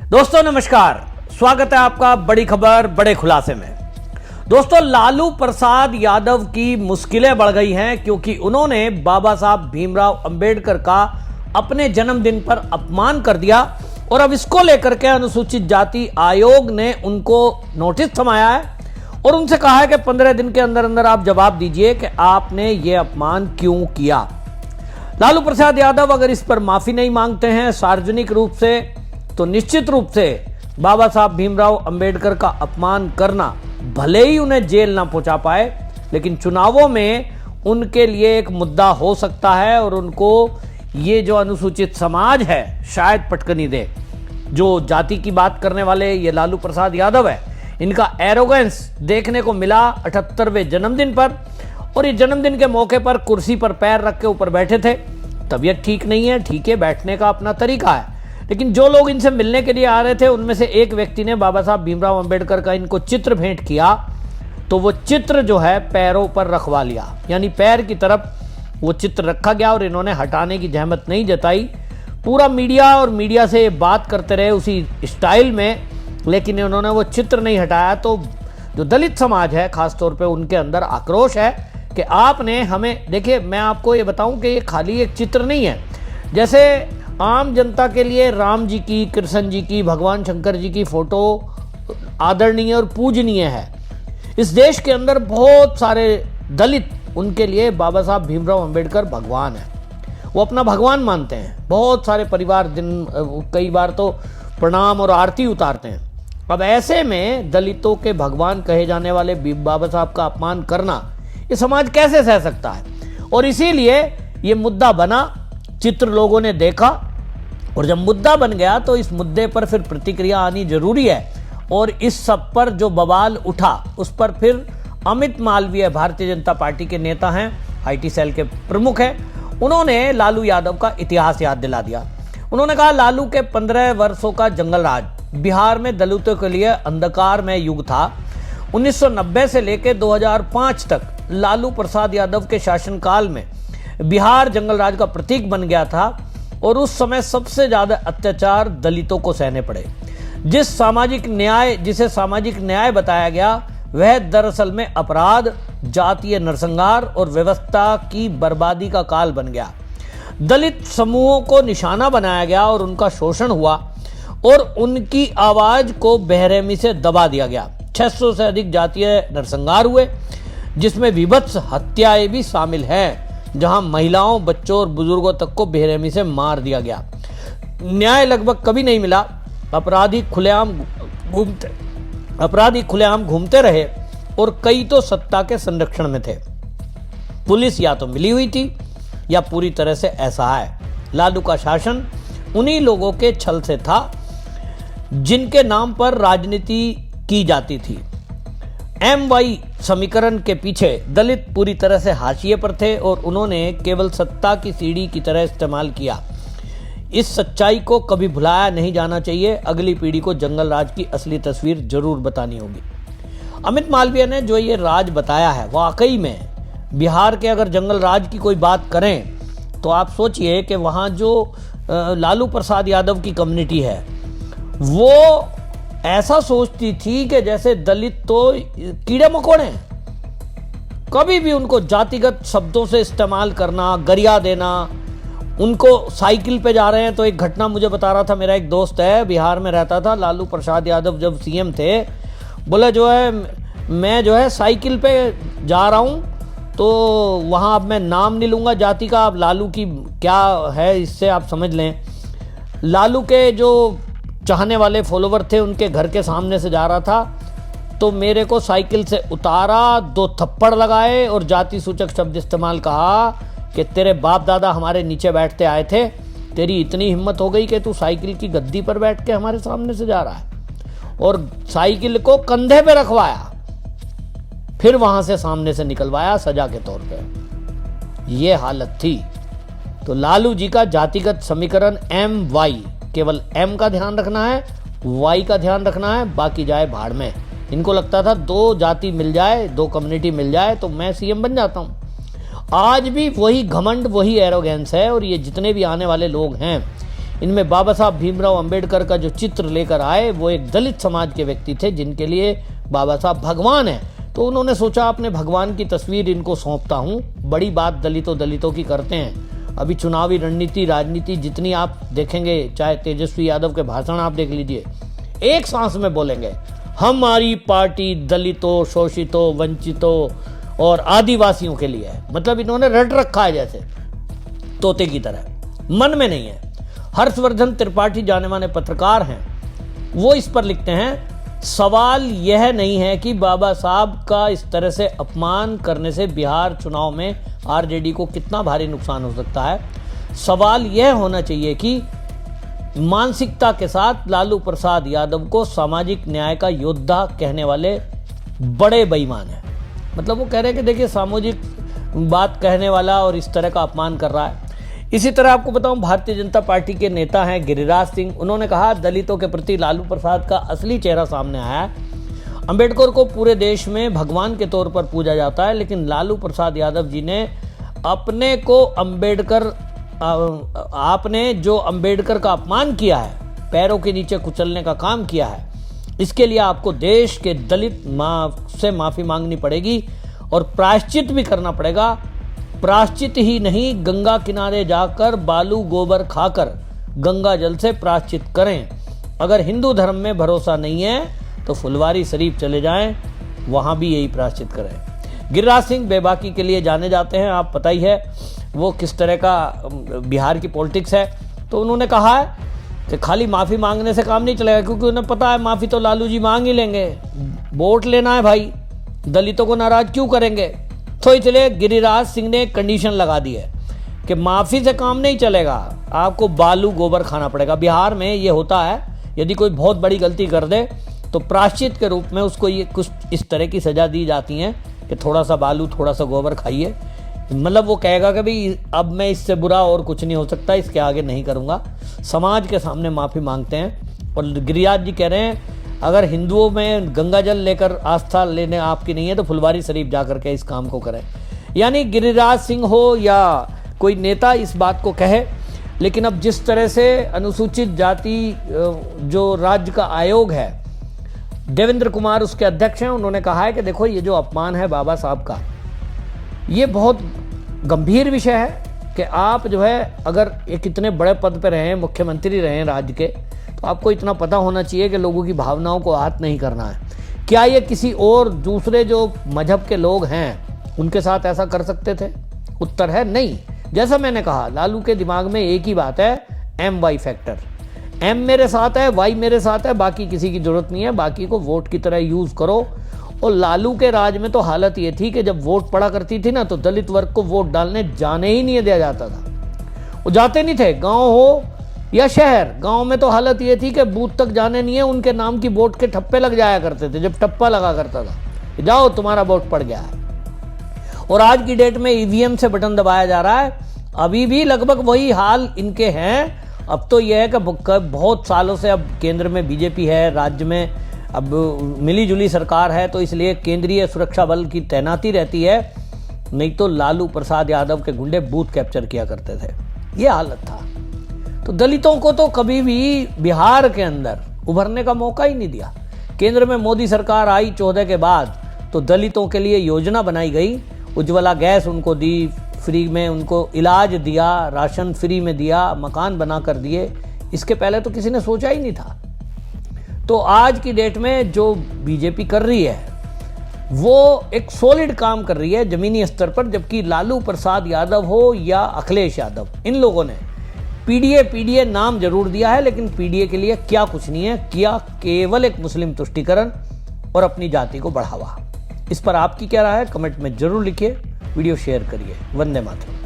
दोस्तों नमस्कार, स्वागत है आपका बड़ी खबर बड़े खुलासे में। दोस्तों, लालू प्रसाद यादव की मुश्किलें बढ़ गई हैं क्योंकि उन्होंने बाबा साहब भीमराव अंबेडकर का अपने जन्मदिन पर अपमान कर दिया और अब इसको लेकर के अनुसूचित जाति आयोग ने उनको नोटिस थमाया है और उनसे कहा है कि 15 दिन के अंदर अंदर आप जवाब दीजिए कि आपने ये अपमान क्यों किया। लालू प्रसाद यादव अगर इस पर माफी नहीं मांगते हैं सार्वजनिक रूप से, तो निश्चित रूप से बाबा साहब भीमराव अंबेडकर का अपमान करना भले ही उन्हें जेल ना पहुंचा पाए, लेकिन चुनावों में उनके लिए एक मुद्दा हो सकता है और उनको ये जो अनुसूचित समाज है शायद पटकनी दे। जो जाति की बात करने वाले ये लालू प्रसाद यादव है, इनका एरोगेंस देखने को मिला 78वें जन्मदिन पर, और ये जन्मदिन के मौके पर कुर्सी पर पैर रख के ऊपर बैठे थे। तबीयत ठीक नहीं है, ठीक है, बैठने का अपना तरीका है, लेकिन जो लोग इनसे मिलने के लिए आ रहे थे उनमें से एक व्यक्ति ने बाबा साहब भीमराव अंबेडकर का इनको चित्र भेंट किया, तो वो चित्र जो है पैरों पर रखवा लिया, यानी पैर की तरफ वो चित्र रखा गया और इन्होंने हटाने की जहमत नहीं जताई। पूरा मीडिया से ये बात करते रहे उसी स्टाइल में, लेकिन इन्होंने वो चित्र नहीं हटाया। तो जो दलित समाज है खासतौर पे, उनके अंदर आक्रोश है कि आपने हमें, देखिए मैं आपको ये बताऊं कि ये खाली एक चित्र नहीं है। जैसे आम जनता के लिए राम जी की, कृष्ण जी की, भगवान शंकर जी की फोटो आदरणीय और पूजनीय है, इस देश के अंदर बहुत सारे दलित, उनके लिए बाबा साहब भीमराव अंबेडकर भगवान है, वो अपना भगवान मानते हैं। बहुत सारे परिवार कई बार तो प्रणाम और आरती उतारते हैं। अब ऐसे में दलितों के भगवान कहे जाने वाले बाबा साहब का अपमान करना ये समाज कैसे सह सकता है, और इसीलिए ये मुद्दा बना। चित्र लोगों ने देखा और जब मुद्दा बन गया तो इस मुद्दे पर फिर प्रतिक्रिया आनी जरूरी है, और इस सब पर जो बवाल उठा उस पर फिर अमित मालवीय, भारतीय जनता पार्टी के नेता हैं, आईटी सेल के प्रमुख हैं, उन्होंने लालू यादव का इतिहास याद दिला दिया। उन्होंने कहा लालू के 15 वर्षों का जंगल राज बिहार में दलितों के लिए अंधकार में युग था। 1990 से लेकर 2005 तक लालू प्रसाद यादव के शासनकाल में बिहार जंगल राज का प्रतीक बन गया था और उस समय सबसे ज्यादा अत्याचार दलितों को सहने पड़े। जिसे सामाजिक न्याय बताया गया वह दरअसल में अपराध, जातीय नरसंहार और व्यवस्था की बर्बादी का काल बन गया। दलित समूहों को निशाना बनाया गया और उनका शोषण हुआ और उनकी आवाज को बेरहमी से दबा दिया गया। 600 से अधिक जातीय नरसंहार हुए, जिसमें विभत्स हत्याएं भी शामिल हैं, जहां महिलाओं, बच्चों और बुजुर्गों तक को बेरहमी से मार दिया गया। न्याय लगभग कभी नहीं मिला। अपराधी खुलेआम घूमते रहे और कई तो सत्ता के संरक्षण में थे। पुलिस या तो मिली हुई थी या पूरी तरह से असहाय है। लालू का शासन उन्हीं लोगों के छल से था जिनके नाम पर राजनीति की जाती थी। MY समीकरण के पीछे दलित पूरी तरह से हाशिए पर थे और उन्होंने केवल सत्ता की सीढ़ी की तरह इस्तेमाल किया। इस सच्चाई को कभी भुलाया नहीं जाना चाहिए। अगली पीढ़ी को जंगल राज की असली तस्वीर जरूर बतानी होगी। अमित मालवीय ने जो ये राज बताया है, वाकई में बिहार के अगर जंगल राज की कोई बात करें तो आप सोचिए कि वहाँ जो लालू प्रसाद यादव की कम्युनिटी है वो ऐसा सोचती थी कि जैसे दलित तो कीड़े मकोड़े हैं। कभी भी उनको जातिगत शब्दों से इस्तेमाल करना, गरिया देना। उनको साइकिल पे जा रहे हैं तो एक घटना मुझे बता रहा था, मेरा एक दोस्त है, बिहार में रहता था, लालू प्रसाद यादव जब CM थे, बोले जो है मैं जो है साइकिल पे जा रहा हूँ, तो वहाँ अब मैं नाम नहीं लूँगा जाति का, अब लालू की क्या है इससे आप समझ लें। लालू के जो चाहने वाले फॉलोवर थे उनके घर के सामने से जा रहा था, तो मेरे को साइकिल से उतारा, 2 थप्पड़ लगाए और जाति सूचक शब्द इस्तेमाल कहा कि तेरे बाप दादा हमारे नीचे बैठते आए थे, तेरी इतनी हिम्मत हो गई कि तू साइकिल की गद्दी पर बैठ के हमारे सामने से जा रहा है, और साइकिल को कंधे पे रखवाया, फिर वहां से सामने से निकलवाया सजा के तौर पे। ये हालत थी। तो लालू जी का जातिगत समीकरण MY, केवल M का ध्यान रखना है, Y का ध्यान रखना है, बाकी जाए भाड़ में। इनको लगता था 2 जाति मिल जाए, 2 कम्युनिटी मिल जाए तो मैं CM बन जाता हूं। आज भी वही घमंड, वही एरोगेंस है, और ये जितने भी आने वाले लोग हैं इनमें बाबा साहब भीमराव अंबेडकर का जो चित्र लेकर आए वो एक दलित समाज के व्यक्ति थे जिनके लिए बाबा साहब भगवान हैं। तो उन्होंने सोचा अपने भगवान की तस्वीर इनको सौंपता हूँ। बड़ी बात दलितों की करते हैं। अभी चुनावी रणनीति राजनीति जितनी आप देखेंगे, चाहे तेजस्वी यादव के भाषण आप देख लीजिए, एक सांस में बोलेंगे हमारी पार्टी दलितों, शोषितों, वंचितों और आदिवासियों के लिए है। मतलब इन्होंने रट रखा है जैसे तोते की तरह, मन में नहीं है। हर्षवर्धन त्रिपाठी जाने माने पत्रकार हैं, वो इस पर लिखते हैं सवाल यह नहीं है कि बाबा साहब का इस तरह से अपमान करने से बिहार चुनाव में आरजेडी को कितना भारी नुकसान हो सकता है। सवाल यह होना चाहिए कि मानसिकता के साथ लालू प्रसाद यादव को सामाजिक न्याय का योद्धा कहने वाले बड़े बेईमान हैं। मतलब वो कह रहे हैं कि देखिए सामाजिक बात कहने वाला और इस तरह का अपमान कर रहा है। इसी तरह आपको बताऊं, भारतीय जनता पार्टी के नेता हैं गिरिराज सिंह, उन्होंने कहा दलितों के प्रति लालू प्रसाद का असली चेहरा सामने आया है। अंबेडकर को पूरे देश में भगवान के तौर पर पूजा जाता है, लेकिन लालू प्रसाद यादव जी ने अपने को आपने जो अंबेडकर का अपमान किया है, पैरों के नीचे कुचलने का काम किया है, इसके लिए आपको देश के दलित से माफी मांगनी पड़ेगी और प्रायश्चित भी करना पड़ेगा। प्रायश्चित ही नहीं, गंगा किनारे जाकर बालू गोबर खाकर गंगा जल से प्रायश्चित करें। अगर हिंदू धर्म में भरोसा नहीं है तो फुलवारी शरीफ चले जाएं, वहां भी यही प्रायश्चित करें। गिरिराज सिंह बेबाकी के लिए जाने जाते हैं, आप पता ही है वो किस तरह का बिहार की पॉलिटिक्स है। तो उन्होंने कहा है कि खाली माफ़ी मांगने से काम नहीं चलेगा, क्योंकि उन्हें पता है माफ़ी तो लालू जी मांग ही लेंगे, वोट लेना है भाई, दलितों को नाराज क्यों करेंगे। तो इसलिए गिरिराज सिंह ने कंडीशन लगा दी है कि माफ़ी से काम नहीं चलेगा, आपको बालू गोबर खाना पड़ेगा। बिहार में ये होता है, यदि कोई बहुत बड़ी गलती कर दे तो प्रायश्चित के रूप में उसको ये कुछ इस तरह की सज़ा दी जाती है कि थोड़ा सा बालू थोड़ा सा गोबर खाइए। मतलब वो कहेगा कि भाई अब मैं इससे बुरा और कुछ नहीं हो सकता, इसके आगे नहीं करूँगा। समाज के सामने माफ़ी मांगते हैं। और गिरिराज जी कह रहे हैं अगर हिंदुओं में गंगा जल लेकर आस्था लेने आपकी नहीं है तो फुलवारी शरीफ जा करके इस काम को करें। यानी गिरिराज सिंह हो या कोई नेता इस बात को कहे, लेकिन अब जिस तरह से अनुसूचित जाति जो राज्य का आयोग है, देवेंद्र कुमार उसके अध्यक्ष हैं, उन्होंने कहा है कि देखो ये जो अपमान है बाबा साहब का, ये बहुत गंभीर विषय है कि आप जो है अगर एक इतने बड़े पद पर रहे, मुख्यमंत्री रहे राज्य के, तो आपको इतना पता होना चाहिए कि लोगों की भावनाओं को आहत नहीं करना है। क्या ये किसी और दूसरे जो मजहब के लोग हैं उनके साथ ऐसा कर सकते थे? उत्तर है नहीं। जैसा मैंने कहा, लालू के दिमाग में एक ही बात है, एम वाई फैक्टर। एम मेरे साथ है, वाई मेरे साथ है, बाकी किसी की जरूरत नहीं है, बाकी को वोट की तरह यूज करो। और लालू के राज में तो हालत ये थी कि जब वोट पड़ा करती थी ना, तो दलित वर्ग को वोट डालने जाने ही नहीं दिया जाता था, वो जाते नहीं थे, गांव हो या शहर। गांव में तो हालत ये थी कि बूथ तक जाने नहीं है, उनके नाम की वोट के ठप्पे लग जाया करते थे। जब ठप्पा लगा करता था, जाओ तुम्हारा वोट पड़ गया है। और आज की डेट में ईवीएम से बटन दबाया जा रहा है, अभी भी लगभग वही हाल इनके हैं। अब तो यह है कि बहुत सालों से अब केंद्र में बीजेपी है, राज्य में अब मिली जुली सरकार है, तो इसलिए केंद्रीय सुरक्षा बल की तैनाती रहती है, नहीं तो लालू प्रसाद यादव के गुंडे बूथ कैप्चर किया करते थे। ये हालत था। तो दलितों को तो कभी भी बिहार के अंदर उभरने का मौका ही नहीं दिया। केंद्र में मोदी सरकार आई 14 के बाद, तो दलितों के लिए योजना बनाई गई, उज्ज्वला गैस उनको दी, फ्री में उनको इलाज दिया, राशन फ्री में दिया, मकान बना कर दिए। इसके पहले तो किसी ने सोचा ही नहीं था। तो आज की डेट में जो बीजेपी कर रही है वो एक सॉलिड काम कर रही है जमीनी स्तर पर, जबकि लालू प्रसाद यादव हो या अखिलेश यादव, इन लोगों ने पीडीए नाम जरूर दिया है, लेकिन पीडीए के लिए क्या कुछ नहीं है किया, केवल एक मुस्लिम तुष्टीकरण और अपनी जाति को बढ़ावा। इस पर आपकी क्या राय है, कमेंट में जरूर लिखिए, वीडियो शेयर करिए। वंदे मातरम।